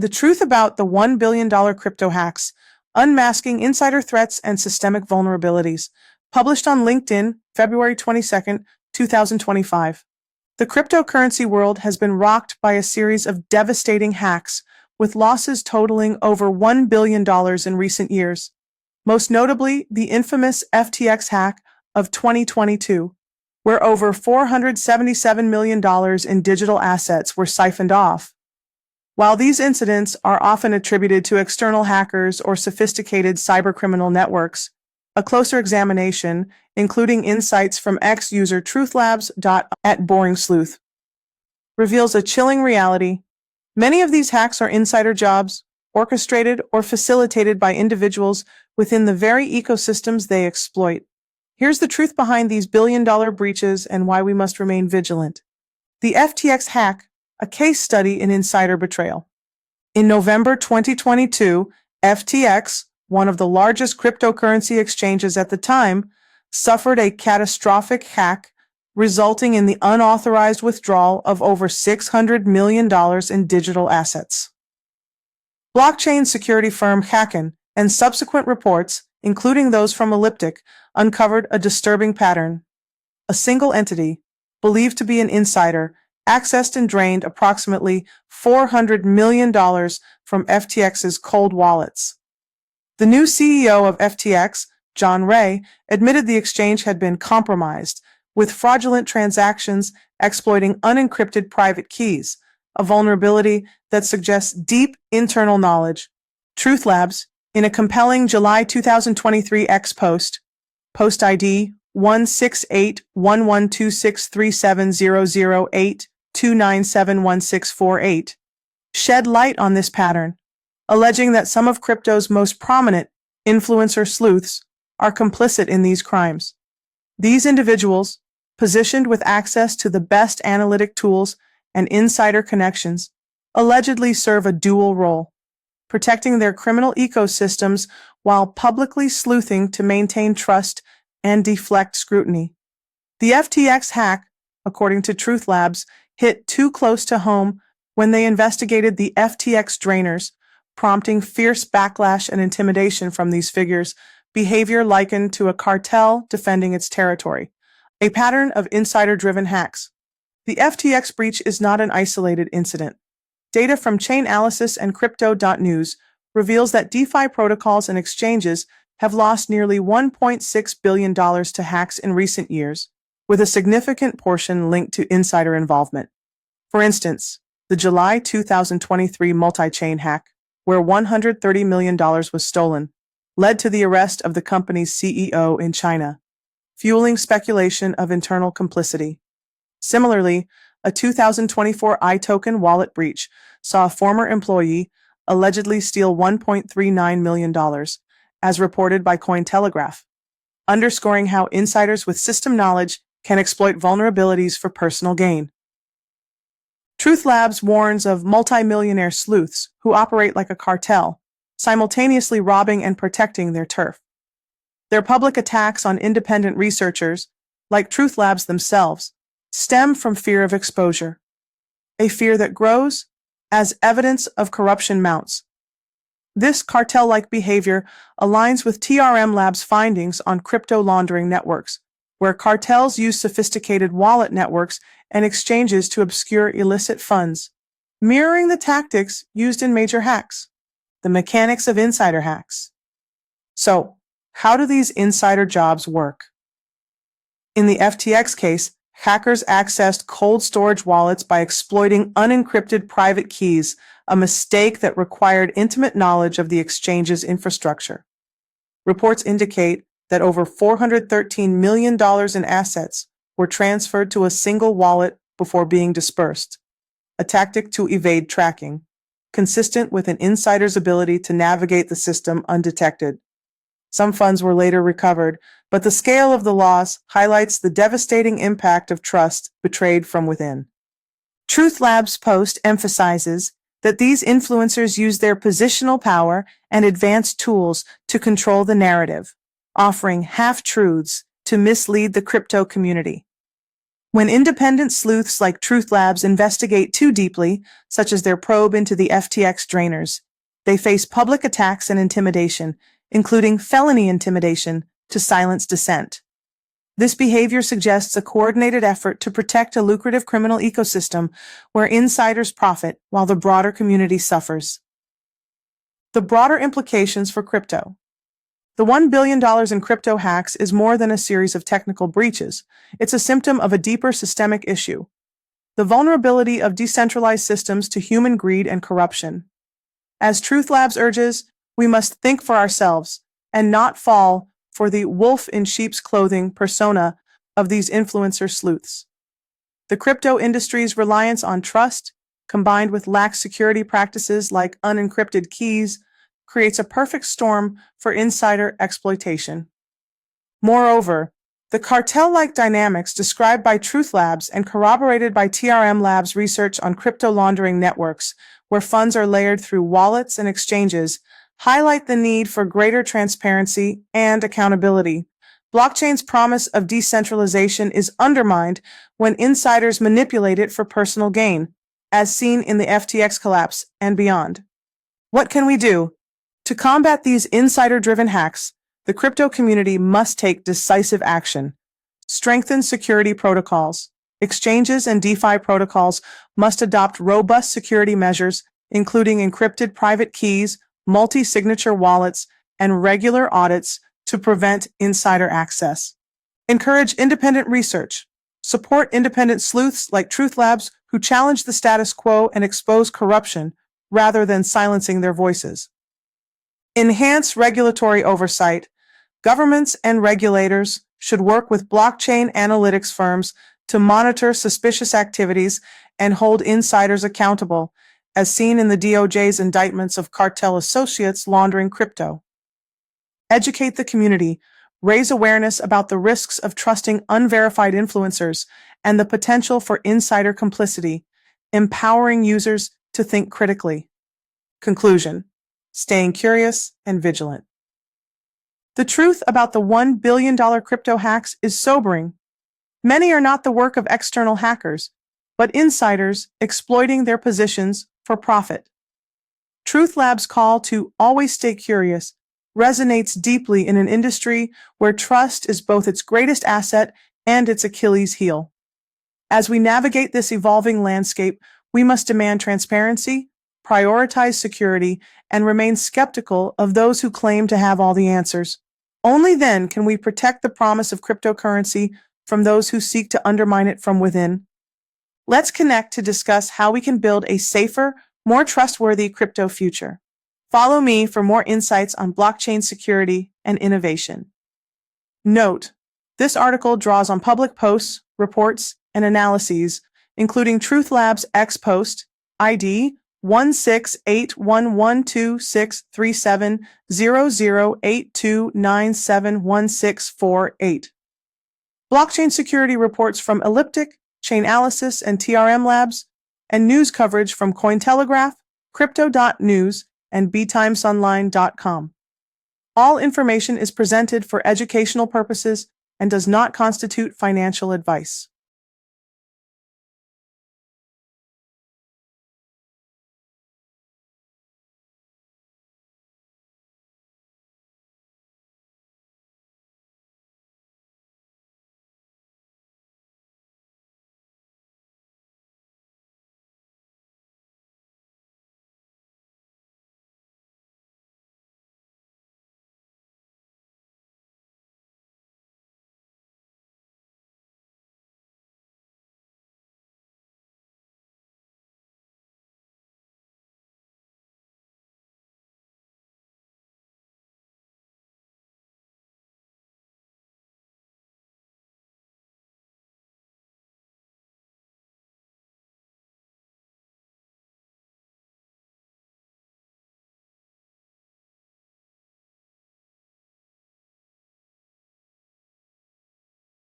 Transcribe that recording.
The truth about the $1 billion crypto hacks, unmasking insider threats and systemic vulnerabilities, published on LinkedIn, February 22nd, 2025. The cryptocurrency world has been rocked by a series of devastating hacks, with losses totaling over $1 billion in recent years. Most notably, the infamous FTX hack of 2022, where over $477 million in digital assets were siphoned off. While these incidents are often attributed to external hackers or sophisticated cybercriminal networks, a closer examination, including insights from ex-user TruthLabs. At Boring Sleuth, reveals a chilling reality. Many of these hacks are insider jobs, orchestrated or facilitated by individuals within the very ecosystems they exploit. Here's the truth behind these billion-dollar breaches and why we must remain vigilant. The FTX hack, a case study in insider betrayal. In November 2022, FTX, one of the largest cryptocurrency exchanges at the time, suffered a catastrophic hack, resulting in the unauthorized withdrawal of over $600 million in digital assets. Blockchain security firm Kraken and subsequent reports, including those from Elliptic, uncovered a disturbing pattern. A single entity, believed to be an insider, accessed and drained approximately $400 million from FTX's cold wallets. The new CEO of FTX, John Ray, admitted the exchange had been compromised, with fraudulent transactions exploiting unencrypted private keys, a vulnerability that suggests deep internal knowledge. TruthLabs, in a compelling July 2023 X post ID 1681126370082971648, shed light on this pattern, alleging that some of crypto's most prominent influencer sleuths are complicit in these crimes. These individuals, positioned with access to the best analytic tools and insider connections, allegedly serve a dual role, protecting their criminal ecosystems while publicly sleuthing to maintain trust and deflect scrutiny. The FTX hack, according to TruthLabs, hit too close to home when they investigated the FTX drainers, prompting fierce backlash and intimidation from these figures, behavior likened to a cartel defending its territory, a pattern of insider-driven hacks. The FTX breach is not an isolated incident. Data from Chainalysis and Crypto.news reveals that DeFi protocols and exchanges have lost nearly $1.6 billion to hacks in recent years, with a significant portion linked to insider involvement. For instance, the July 2023 multi-chain hack, where $130 million was stolen, led to the arrest of the company's CEO in China, fueling speculation of internal complicity. Similarly, a 2024 iToken wallet breach saw a former employee allegedly steal $1.39 million, as reported by Cointelegraph, underscoring how insiders with system knowledge can exploit vulnerabilities for personal gain. TruthLabs warns of multimillionaire sleuths who operate like a cartel, simultaneously robbing and protecting their turf. Their public attacks on independent researchers, like TruthLabs themselves, stem from fear of exposure, a fear that grows as evidence of corruption mounts. This cartel-like behavior aligns with TRM Labs' findings on crypto laundering networks, where cartels use sophisticated wallet networks and exchanges to obscure illicit funds, mirroring the tactics used in major hacks. The mechanics of insider hacks. So, how do these insider jobs work? In the FTX case, hackers accessed cold storage wallets by exploiting unencrypted private keys, a mistake that required intimate knowledge of the exchange's infrastructure. Reports indicate that over $413 million in assets were transferred to a single wallet before being dispersed, a tactic to evade tracking, consistent with an insider's ability to navigate the system undetected. Some funds were later recovered, but the scale of the loss highlights the devastating impact of trust betrayed from within. TruthLabs' post emphasizes that these influencers use their positional power and advanced tools to control the narrative, offering half-truths to mislead the crypto community. When independent sleuths like Truth Labs investigate too deeply, such as their probe into the FTX drainers, they face public attacks and intimidation, including felony intimidation, to silence dissent. This behavior suggests a coordinated effort to protect a lucrative criminal ecosystem where insiders profit while the broader community suffers. The broader implications for crypto. The $1 billion in crypto hacks is more than a series of technical breaches. It's a symptom of a deeper systemic issue: the vulnerability of decentralized systems to human greed and corruption. As Truth Labs urges, we must think for ourselves and not fall for the wolf in sheep's clothing persona of these influencer sleuths. The crypto industry's reliance on trust, combined with lax security practices like unencrypted keys, creates a perfect storm for insider exploitation. Moreover, the cartel-like dynamics described by Truth Labs and corroborated by TRM Labs research on crypto laundering networks, where funds are layered through wallets and exchanges, highlight the need for greater transparency and accountability. Blockchain's promise of decentralization is undermined when insiders manipulate it for personal gain, as seen in the FTX collapse and beyond. What can we do? To combat these insider-driven hacks, the crypto community must take decisive action. Strengthen security protocols. Exchanges and DeFi protocols must adopt robust security measures, including encrypted private keys, multi-signature wallets, and regular audits to prevent insider access. Encourage independent research. Support independent sleuths like Truth Labs who challenge the status quo and expose corruption rather than silencing their voices. Enhance regulatory oversight. Governments and regulators should work with blockchain analytics firms to monitor suspicious activities and hold insiders accountable, as seen in the DOJ's indictments of cartel associates laundering crypto. Educate the community. Raise awareness about the risks of trusting unverified influencers and the potential for insider complicity, empowering users to think critically. Conclusion: staying curious and vigilant. The truth about the $1 billion crypto hacks is sobering. Many are not the work of external hackers, but insiders exploiting their positions for profit. Truth Labs' call to always stay curious resonates deeply in an industry where trust is both its greatest asset and its Achilles heel. As we navigate this evolving landscape, we must demand transparency, prioritize security, and remain skeptical of those who claim to have all the answers. Only then can we protect the promise of cryptocurrency from those who seek to undermine it from within. Let's connect to discuss how we can build a safer, more trustworthy crypto future. Follow me for more insights on blockchain security and innovation. Note: this article draws on public posts, reports, and analyses, including Truth Labs' X post, ID 1681126370082971648. Blockchain security reports from Elliptic, Chainalysis, and TRM Labs, and news coverage from Cointelegraph, Crypto.news, and btimesonline.com. All information is presented for educational purposes and does not constitute financial advice.